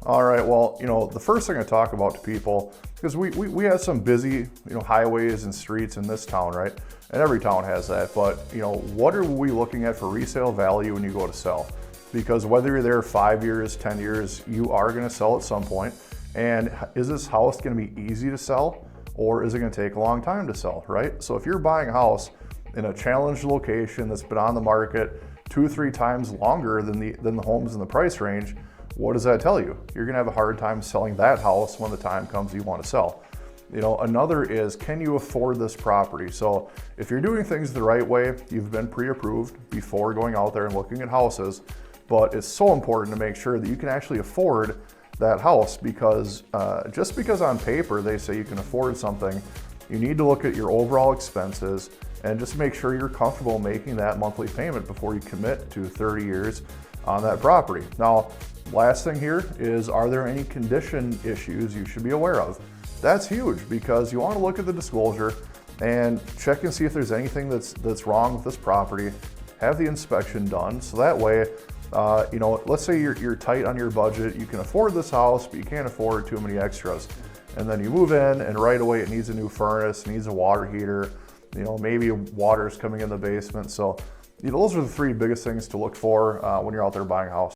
All right, well, the first thing I talk about to people, because we have some busy, highways and streets in this town, right? And every town has that, but, what are we looking at for resale value when you go to sell? Because whether you're there 5 years, 10 years, you are gonna sell at some point. And is this house gonna be easy to sell, or is it gonna take a long time to sell, right? So if you're buying a house in a challenged location that's been on the market 2 or 3 times longer than the homes in the price range, what does that tell you? You're gonna have a hard time selling that house when the time comes you wanna sell. Another is, can you afford this property? So if you're doing things the right way, you've been pre-approved before going out there and looking at houses, but it's so important to make sure that you can actually afford that house, because just because on paper they say you can afford something, you need to look at your overall expenses and just make sure you're comfortable making that monthly payment before you commit to 30 years on that property. Now, last thing here is, are there any condition issues you should be aware of? That's huge, because you want to look at the disclosure and check and see if there's anything that's wrong with this property. Have the inspection done, so that way, let's say you're tight on your budget, you can afford this house, but you can't afford too many extras. And then you move in and right away it needs a new furnace, needs a water heater, maybe water's coming in the basement. So those are the 3 biggest things to look for when you're out there buying a house.